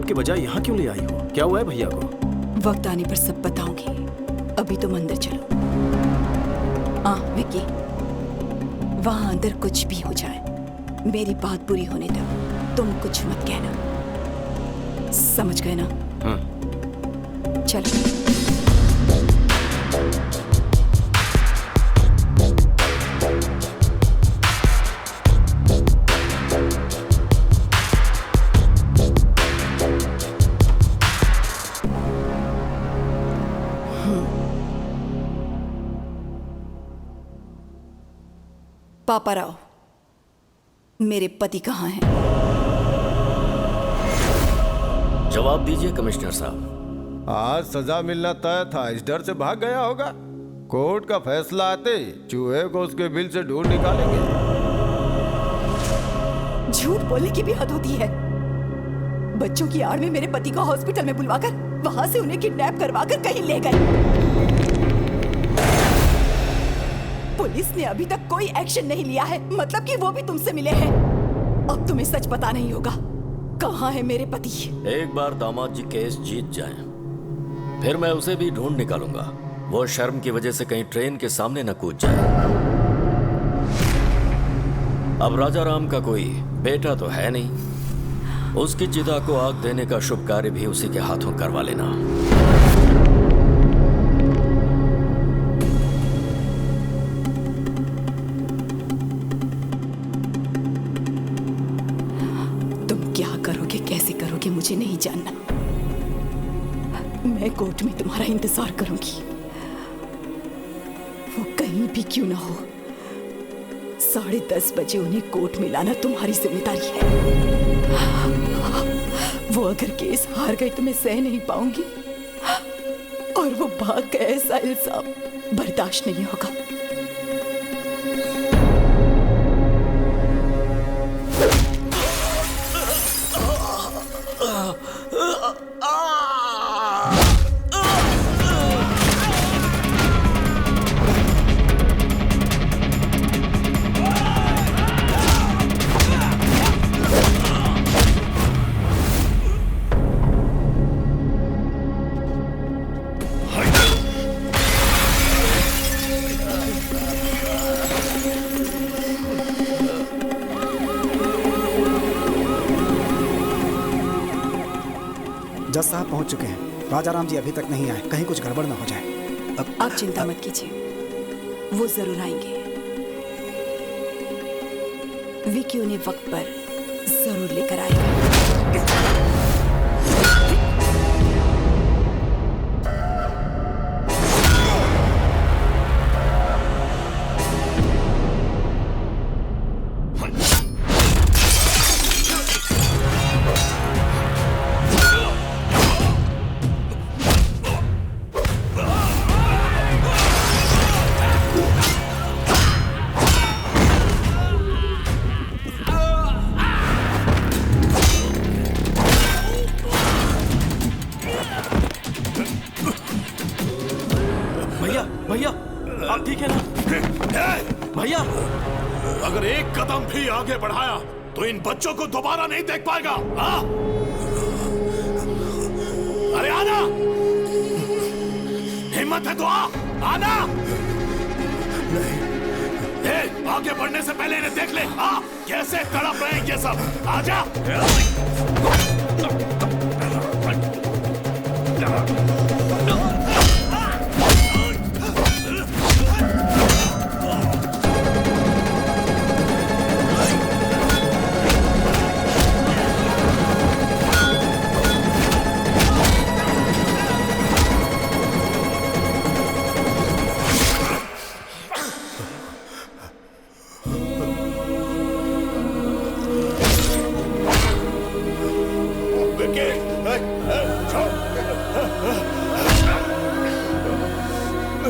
के बजाय यहाँ क्यों ले आई हो? क्या हुआ है भैया को? वक्त आने पर सब बताऊंगी, अभी तुम अंदर चलो। विक्की, वहां अंदर कुछ भी हो जाए, मेरी बात पूरी होने तक तुम कुछ मत कहना, समझ गए ना? हाँ। चलो। पापा राव, मेरे पति कहाँ हैं? जवाब दीजिए कमिश्नर साहब। आज सजा मिलना तय था, इस डर से भाग गया होगा। कोर्ट का फैसला आते ही चूहे को उसके बिल से ढूंढ निकालेंगे। झूठ बोलने की भी हद होती है। बच्चों की आड़ में मेरे पति को हॉस्पिटल में बुलवाकर वहां से उन्हें किडनैप करवाकर कहीं ले गए। पुलिस ने अभी तक कोई एक्शन नहीं लिया है, मतलब कि वो भी तुमसे मिले हैं। अब तुम्हें सच पता नहीं होगा, कहाँ है मेरे पति? एक बार दामाद जी केस जीत जाएं, फिर मैं उसे भी ढूंढ निकालूंगा। वो शर्म की वजह से कहीं ट्रेन के सामने न कूद जाए। अब राजा राम का कोई बेटा तो है नहीं, उसकी चिता को आग देने का शुभ कार्य भी उसी के हाथों करवा लेना। मुझे नहीं जानना, मैं कोर्ट में तुम्हारा इंतजार करूंगी। वो कहीं भी क्यों ना हो, 10:30 बजे उन्हें कोर्ट में लाना तुम्हारी जिम्मेदारी है। वो अगर केस हार गए तो मैं सह नहीं पाऊंगी, और वो भाग गए, ऐसा इल्जाम बर्दाश्त नहीं होगा। जज साहब पहुंच चुके हैं। राजा राम जी अभी तक नहीं आए, कहीं कुछ गड़बड़ ना हो जाए। आप चिंता मत कीजिए, वो जरूर आएंगे। विकी उन्हें वक्त पर जरूर लेकर आएगा। भैया आप ठीक है ना? भैया अगर एक कदम भी आगे बढ़ाया तो इन बच्चों को दोबारा नहीं देख पाएगा। हाँ? अरे आना, हिम्मत है तो आना। आगे बढ़ने से पहले इन्हें देख ले, कैसे तड़प रहे हैं ये सब। आजा।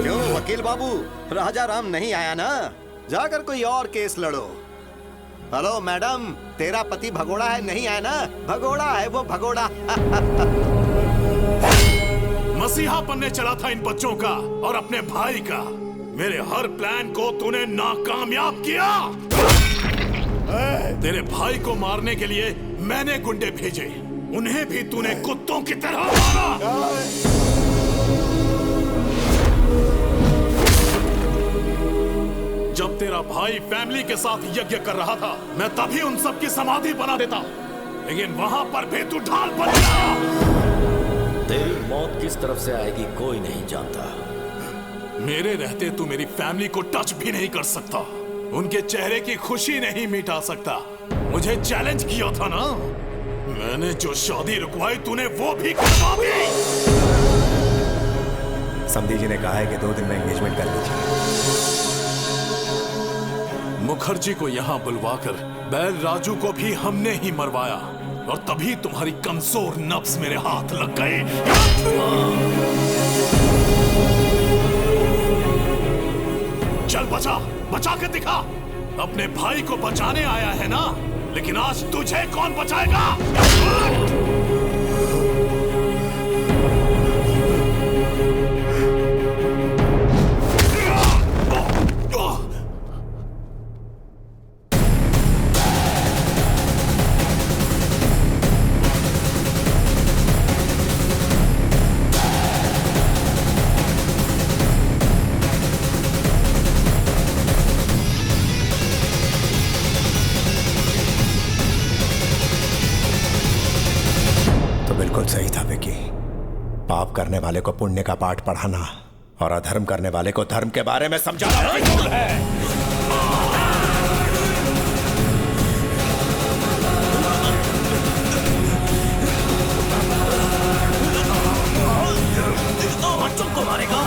क्यों वकील बाबू, राजा राम नहीं आया ना? जाकर कोई और केस लड़ो। हेलो मैडम, तेरा पति भगोड़ा है, नहीं आया ना? भगोड़ा है वो, भगोड़ा। मसीहा बनने चला था इन बच्चों का और अपने भाई का। मेरे हर प्लान को तूने नाकामयाब किया। तेरे भाई को मारने के लिए मैंने गुंडे भेजे, उन्हें भी तूने कुत्तों की तरह मारा। जब तेरा भाई फैमिली के साथ यज्ञ कर रहा था, मैं तभी उन सब की समाधि बना देता, लेकिन वहां पर भी तू ढाल बन गया। तेरी मौत किस तरफ से आएगी कोई नहीं जानता। मेरे रहते तू मेरी फैमिली को टच भी नहीं कर सकता, उनके चेहरे की खुशी नहीं मिटा सकता। मुझे चैलेंज किया था ना, मैंने जो शादी रुकवाई तूने वो भी करवा दी। समधी जी ने कहा है कि 2 दिन में एंगेजमेंट कर लीजिए। मुखर्जी को यहाँ बुलवाकर बैल राजू को भी हमने ही मरवाया, और तभी तुम्हारी कमजोर नब्ज मेरे हाथ लग गए। चल बचा, बचा के दिखा। अपने भाई को बचाने आया है ना, लेकिन आज तुझे कौन बचाएगा? सही था विकी। पाप करने वाले को पुण्य का पाठ पढ़ाना और अधर्म करने वाले को धर्म के बारे में समझाना फिजूल है। बच्चों को मारेगा?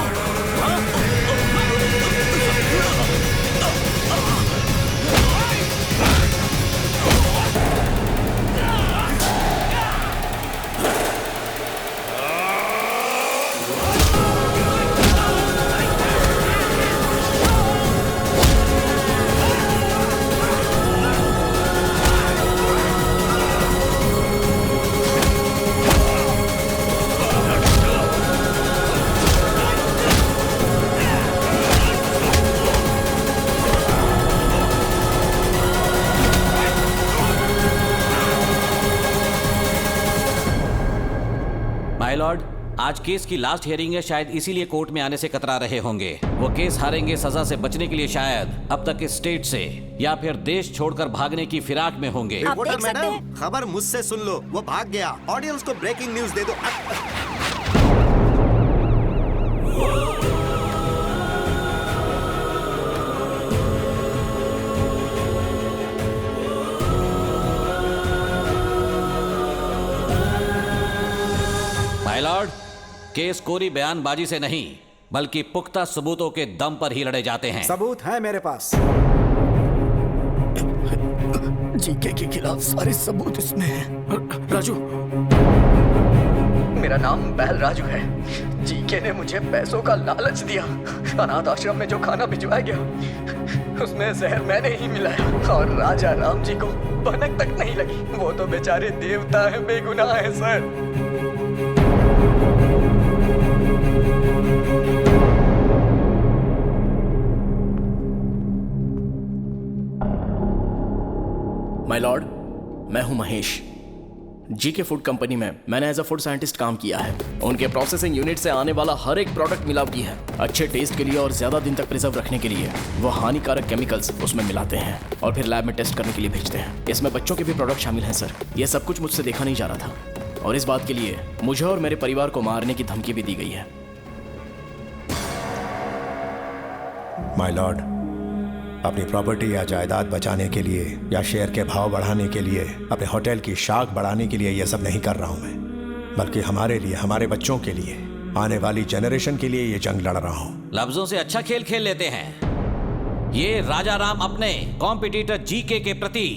माय लॉर्ड, आज केस की लास्ट हियरिंग है, शायद इसीलिए कोर्ट में आने से कतरा रहे होंगे। वो केस हारेंगे सजा से बचने के लिए शायद अब तक इस स्टेट से या फिर देश छोड़कर भागने की फिराक में होंगे। रिपोर्टर मैडम, खबर मुझसे सुन लो, वो भाग गया। ऑडियंस को ब्रेकिंग न्यूज दे दो। माय लॉर्ड, केस कोरी बयानबाजी से नहीं बल्कि पुख्ता सबूतों के दम पर ही लड़े जाते हैं। सबूत है मेरे पास। जीके के खिलाफ सारे सबूत इसमें हैं। राजू, मेरा नाम बैल राजू है। जीके ने मुझे पैसों का लालच दिया। अनाथ आश्रम में जो खाना भिजवाया गया उसमें जहर मैंने ही मिलाया, और राजा राम जी को भनक तक नहीं लगी। वो तो बेचारे देवता है, बेगुनाह है सर। माय लॉर्ड, मैं हूं महेश। जीके फूड कंपनी में मैंने एज अ फूड साइंटिस्ट काम किया है। उनके प्रोसेसिंग यूनिट से आने वाला हर एक प्रोडक्ट मिलावटी है। अच्छे टेस्ट के लिए और ज्यादा दिन तक प्रिजर्व रखने के लिए वो हानिकारक केमिकल्स उसमें मिलाते हैं और फिर लैब में टेस्ट करने के लिए भेजते हैं। इसमें बच्चों के भी प्रोडक्ट शामिल हैं सर। यह सब कुछ मुझसे देखा नहीं जा रहा था और इस बात के लिए मुझे और मेरे परिवार को मारने की धमकी भी दी गई है। माय लॉर्ड, अपनी प्रॉपर्टी या जायदाद बचाने के लिए या शेयर के भाव बढ़ाने के लिए, अपने होटल की शाख बढ़ाने के लिए यह सब नहीं कर रहा हूं मैं, बल्कि हमारे लिए, हमारे बच्चों के लिए, आने वाली जनरेशन के लिए ये जंग लड़ रहा हूं। लफ्जों से अच्छा खेल खेल लेते हैं। ये राजा राम अपने कॉम्पिटिटर जीके के प्रति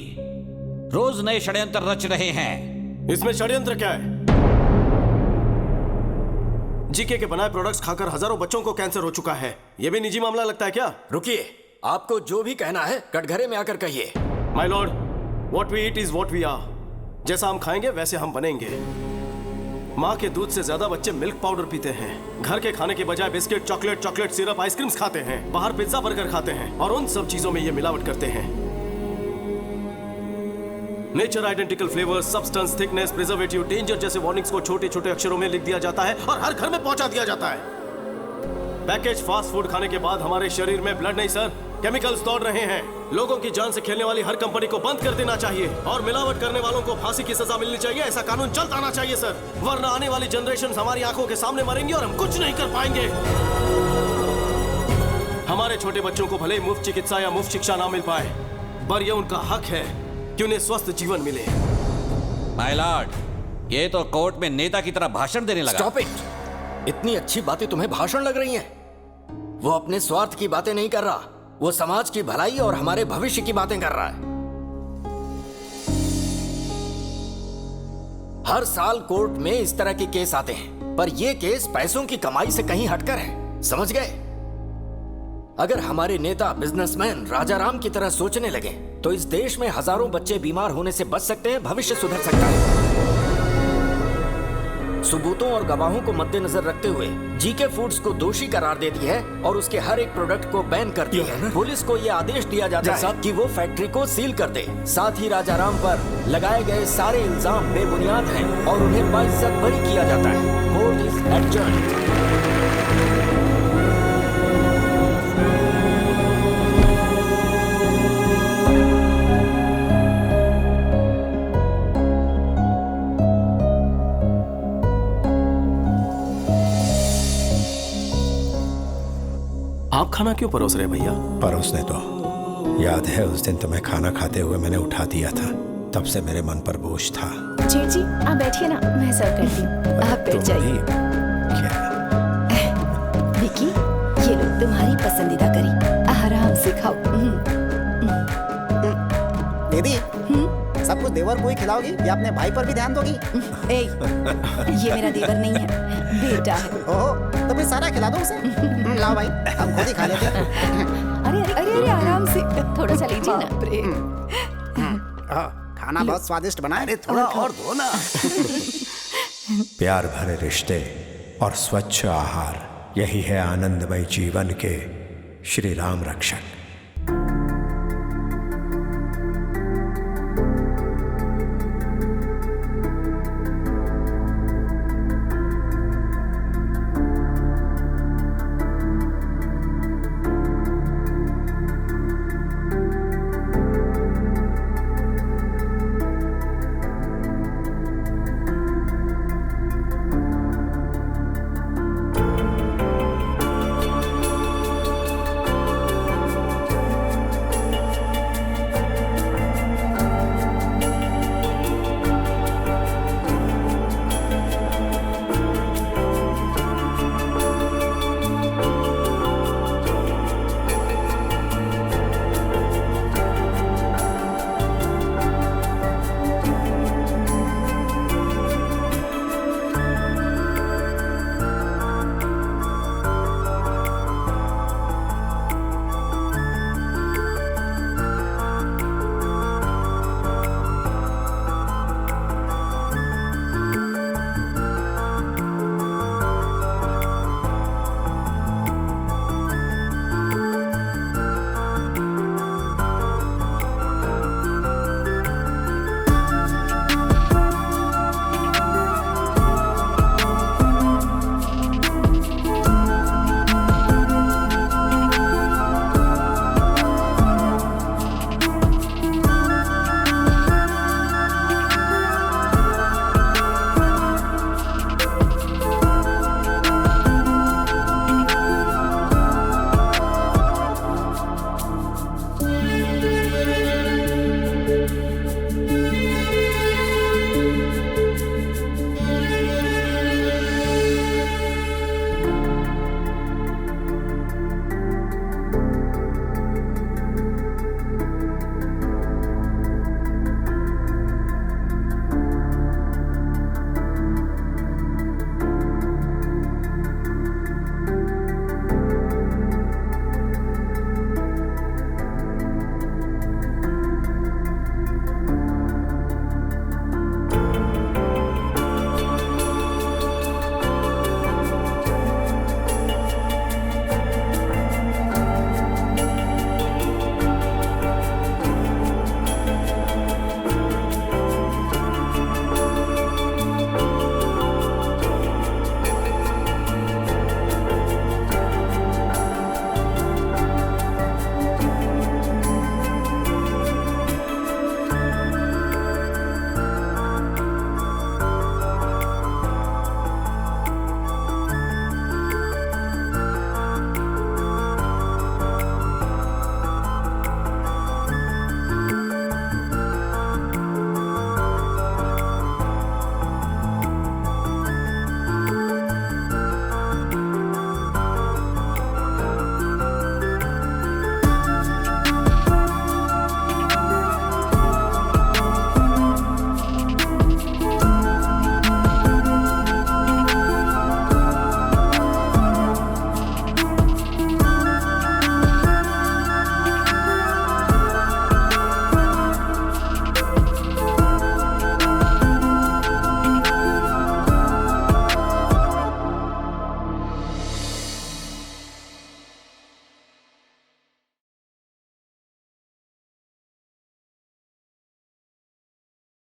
रोज नए षड्यंत्र रच रहे हैं। इसमें षड्यंत्र क्या है? जीके के बनाए प्रोडक्ट्स खाकर हजारों बच्चों को कैंसर हो चुका है। यह भी निजी मामला लगता है क्या? रुकिए, आपको जो भी कहना है कटघरे में आकर कहिए। My lord, what we eat is what we are. जैसा हम खाएंगे वैसे हम बनेंगे। माँ के दूध से ज्यादा बच्चे मिल्क पाउडर पीते हैं। घर के खाने के बजाय बिस्किट, चॉकलेट सिरप, आइसक्रीम्स खाते हैं। बाहर पिज्जा बर्गर खाते हैं और उन सब चीजों में ये मिलावट करते हैं। Nature identical flavour, substance, thickness, preservative, danger जैसे वार्निंग्स को छोटे छोटे अक्षरों में लिख दिया जाता है और हर घर में पहुंचा दिया जाता है। पैकेज फास्ट फूड खाने के बाद हमारे शरीर में ब्लड नहीं सर, केमिकल्स दौड़ रहे हैं। लोगों की जान से खेलने वाली हर कंपनी को बंद कर देना चाहिए और मिलावट करने वालों को फांसी की सजा मिलनी चाहिए। ऐसा कानून जल्द आना चाहिए सर, वरना आने वाली जनरेशन हमारी आंखों के सामने मरेंगे और हम कुछ नहीं कर पाएंगे। हमारे छोटे बच्चों को भले मुफ्त चिकित्सा या मुफ्त शिक्षा ना मिल पाए, पर यह उनका हक है कि उन्हें स्वस्थ जीवन मिले। माय लॉर्ड, ये तो कोर्ट में नेता की तरह भाषण देने लगा। Stop it! इतनी अच्छी बातें तुम्हें भाषण लग रही हैं? वो अपने स्वार्थ की बातें नहीं कर रहा, वो समाज की भलाई और हमारे भविष्य की बातें कर रहा है। हर साल कोर्ट में इस तरह के केस आते हैं, पर ये केस पैसों की कमाई से कहीं हटकर है, समझ गए? अगर हमारे नेता बिजनेसमैन राजा राम की तरह सोचने लगे तो इस देश में हजारों बच्चे बीमार होने से बच सकते हैं, भविष्य सुधर सकता है। सबूतों और गवाहों को मद्देनजर रखते हुए जीके फूड्स को दोषी करार देती है और उसके हर एक प्रोडक्ट को बैन करती है। पुलिस को यह आदेश दिया जाता है कि वो फैक्ट्री को सील कर दे। साथ ही राजा राम पर लगाए गए सारे इल्जाम बेबुनियाद हैं और उन्हें बाइज्जत बरी किया जाता है। Court is adjourned. आप खाना क्यों परोस रहे भैया? परोसने तो याद है उस दिन तुम्हें खाना खाते हुए मैंने उठा दिया था, तब से मेरे मन पर बोझ था। जेठ जी आप बैठिए ना, मैं सर्व करती हूँ। आप बैठ जाइए। क्या विकी, ये लो तुम्हारी पसंदीदा करी, आराम से खाओ। दीदी, सब कुछ देवर को ही खिलाओगी या अपने भाई पर भी ध्यान दोगी? ए, ये मेरा देवर नहीं है, बेटा है। ओहो, तो फिर सारा खिला दो उसे। लाओ भाई, हम खुद ही खा लेते हैं। अरे अरे अरे अरे आराम से, थोड़ा सा लीजिए ना। खाना बहुत स्वादिष्ट बना है। थोड़ा और दो ना। प्यार भरे रिश्ते और स्वच्छ आहार, यही है आनंदमय जीवन के श्री राम रक्षक।